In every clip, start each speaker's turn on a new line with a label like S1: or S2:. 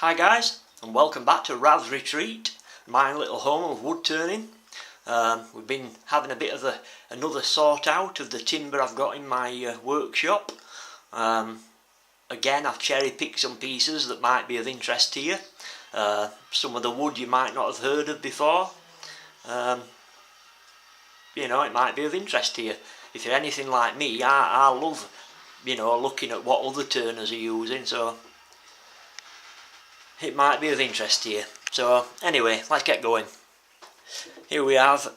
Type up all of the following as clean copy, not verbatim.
S1: Hi guys, and welcome back to Rav's Retreat, my little home of wood turning. We've been having a bit of another sort out of the timber I've got in my workshop. Again, I've cherry picked some pieces that might be of interest to you. Some of the wood you might not have heard of before. It might be of interest to you. If you're anything like me, I love, looking at what other turners are using, so it might be of interest to you. So anyway, let's get going. Here we have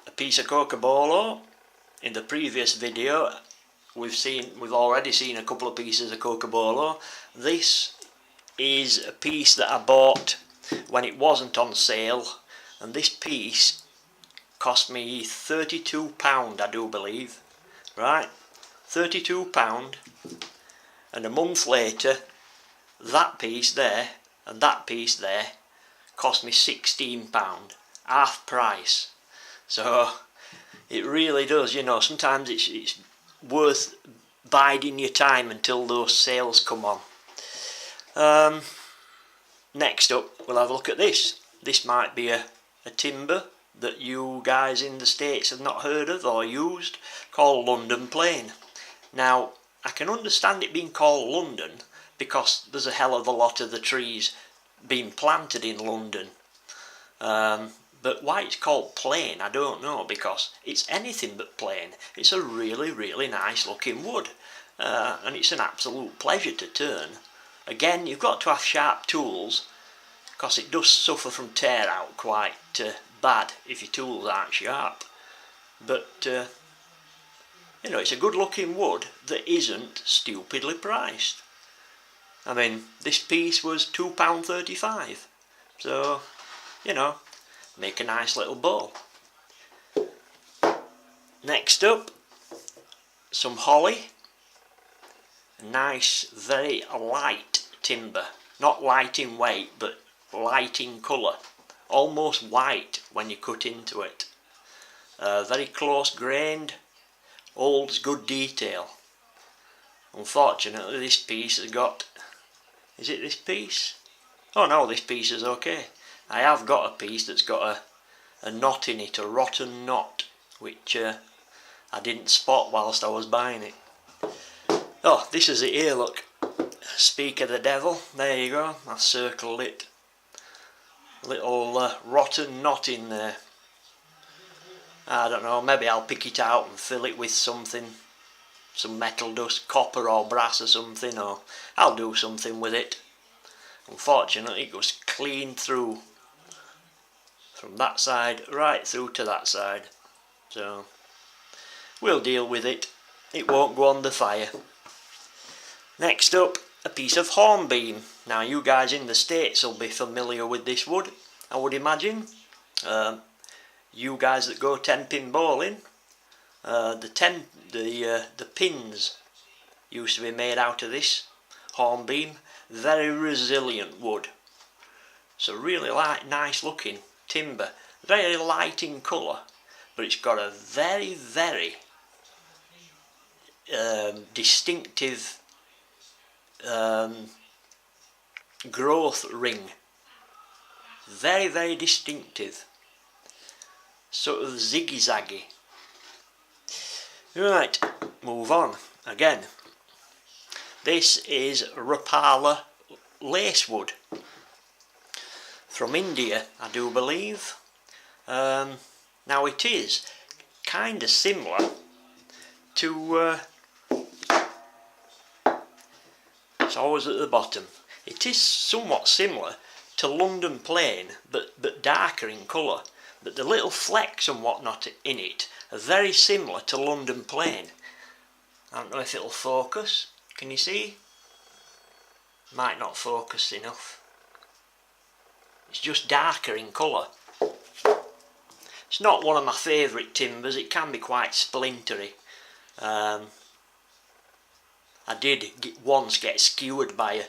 S1: a piece of cocobolo. In the previous video we've already seen a couple of pieces of cocobolo. This is a piece that I bought when it wasn't on sale, and this piece cost me £32, I do believe, right, £32, and a month later that piece there and that piece there cost me £16, half price. So it really does, sometimes it's worth biding your time until those sales come on. Next up we'll have a look at this. This might be a timber that you guys in the States have not heard of or used, called London Plane. Now I can understand it being called London because there's a hell of a lot of the trees being planted in London. But why it's called plain, I don't know, because it's anything but plain. It's a really nice looking wood, and it's an absolute pleasure to turn. Again, you've got to have sharp tools, because it does suffer from tear out quite bad if your tools aren't sharp. But it's a good looking wood that isn't stupidly priced. I mean, this piece was £2.35, so make a nice little bowl. Next up, some holly. Nice, very light timber, not light in weight but light in colour, almost white when you cut into it. Very close grained, holds good detail. Unfortunately this piece has got, is it this piece? Oh no, this piece is okay. I have got a piece that's got a knot in it, a rotten knot, which I didn't spot whilst I was buying it. Oh, this is it here, look. Speak of the devil, there you go, I've circled it. Little rotten knot in there. I don't know, maybe I'll pick it out and fill it with something, some metal dust, copper or brass or something, or I'll do something with it. Unfortunately it goes clean through, from that side right through to that side, so we'll deal with it. It won't go on the fire. Next up, a piece of hornbeam. Now you guys in the States will be familiar with this wood, I would imagine. You guys that go 10-pin bowling, the pins used to be made out of this hornbeam. Very resilient wood. So really nice looking timber. Very light in colour, but it's got a very distinctive growth ring. Very distinctive. Sort of ziggy-zaggy. Right, move on. Again, this is Rapala lacewood from India, I do believe. Now it is kind of similar to it's always at the bottom. It is somewhat similar to London Plane, but darker in colour. But the little flecks and whatnot in it are very similar to London Plane. I don't know if it'll focus. Can you see? Might not focus enough. It's just darker in colour. It's not one of my favourite timbers. It can be quite splintery. I did once get skewered by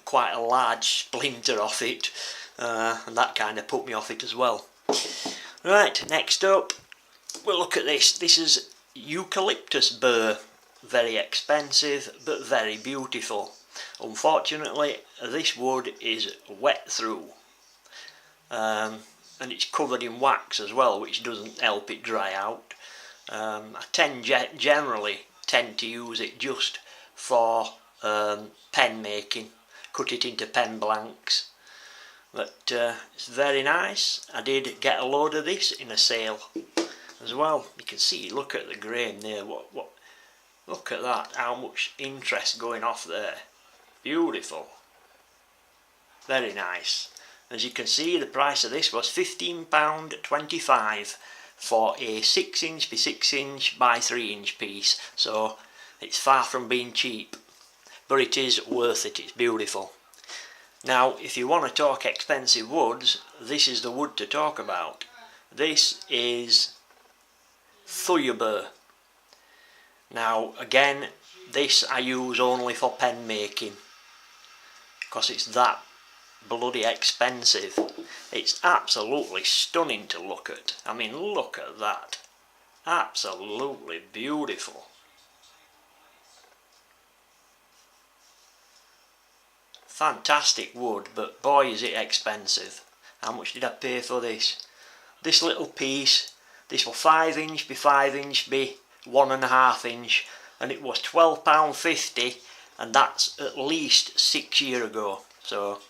S1: quite a large splinter off it, and that kind of put me off it as well. Right, next up we'll look at this. This is eucalyptus burr. Very expensive but very beautiful. Unfortunately, this wood is wet through, and it's covered in wax as well, which doesn't help it dry out. I generally tend to use it just for pen making, cut it into pen blanks. But it's very nice. I did get a load of this in a sale as well. You can see, look at the grain there. Look at that, how much interest going off there. Beautiful. Very nice. As you can see, the price of this was £15.25 for a 6" by 6" by 3" piece. So it's far from being cheap, but it is worth it. It's beautiful. Now, if you want to talk expensive woods, this is the wood to talk about. This is Thuyabur. Now, again, this I use only for pen making, because it's that bloody expensive. It's absolutely stunning to look at. I mean, look at that. Absolutely beautiful. Fantastic wood, but boy is it expensive. How much did I pay for this? This little piece, this was 5" by 5" by 1.5", and it was £12.50, and that's at least 6 years ago. So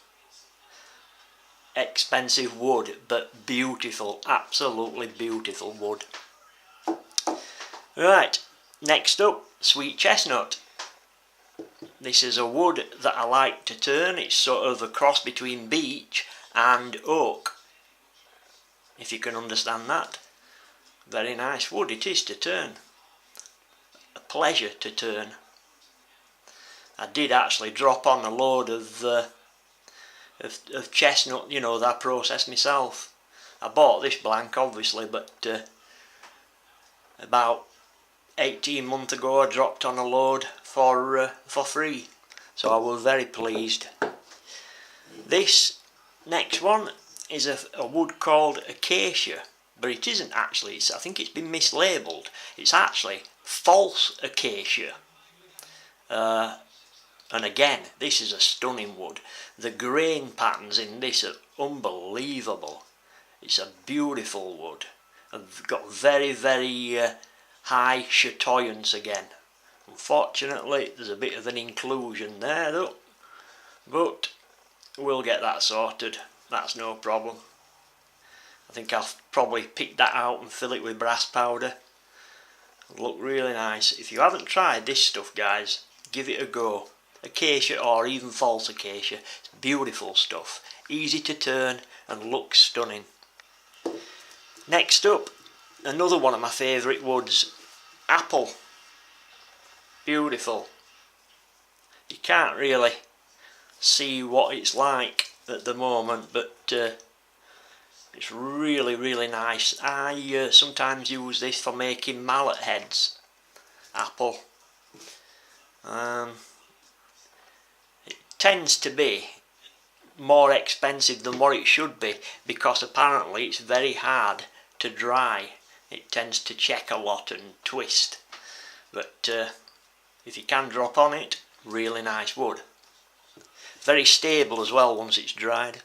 S1: expensive wood, but beautiful, absolutely beautiful wood. Right, next up, sweet chestnut. This is a wood that I like to turn. It's sort of a cross between beech and oak, if you can understand that. Very nice wood it is to turn. A pleasure to turn. I did actually drop on a load of chestnut, you know, that I processed myself. I bought this blank obviously, but about 18 months ago I dropped on a load for free, so I was very pleased. This next one is a wood called acacia, but it isn't actually. I think it's been mislabelled. It's actually false acacia. And again, this is a stunning wood. The grain patterns in this are unbelievable. It's a beautiful wood. I've got very, very high chatoyance again. Unfortunately, there's a bit of an inclusion there though, but we'll get that sorted. That's no problem. I think I'll probably pick that out and fill it with brass powder. It'll look really nice. If you haven't tried this stuff, guys, give it a go. Acacia or even false acacia, it's beautiful stuff. Easy to turn and looks stunning. Next up, another one of my favourite woods, apple. Beautiful. You can't really see what it's like at the moment, but it's really, really nice. I sometimes use this for making mallet heads. Apple. It tends to be more expensive than what it should be, because apparently it's very hard to dry. It tends to check a lot and twist, but if you can drop on it, really nice wood. Very stable as well once it's dried.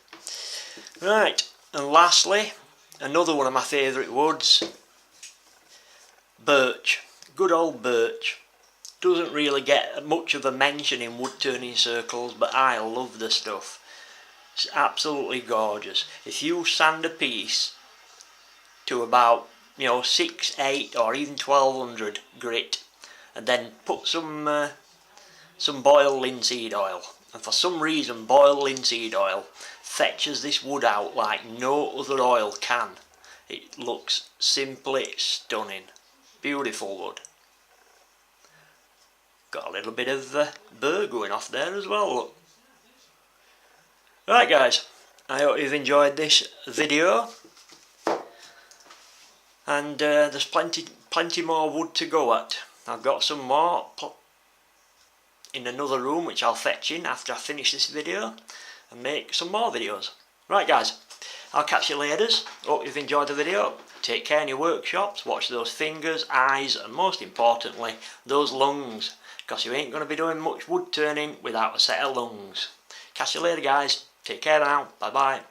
S1: Right, and lastly, another one of my favourite woods, birch. Good old birch. Doesn't really get much of a mention in wood turning circles, but I love the stuff. It's absolutely gorgeous. If you sand a piece to about, you know, 6, 8 or even 1200 grit, and then put some boiled linseed oil, and for some reason boiled linseed oil fetches this wood out like no other oil can. It looks simply stunning. Beautiful wood. Got a little bit of burr going off there as well, look. Right guys, I hope you've enjoyed this video, and there's plenty more wood to go at. I've got some more in another room which I'll fetch in after I finish this video and make some more videos. Right guys, I'll catch you later. Hope you've enjoyed the video. Take care in your workshops, watch those fingers, eyes, and most importantly those lungs, because you ain't going to be doing much wood turning without a set of lungs. Catch you later guys, take care now, bye bye.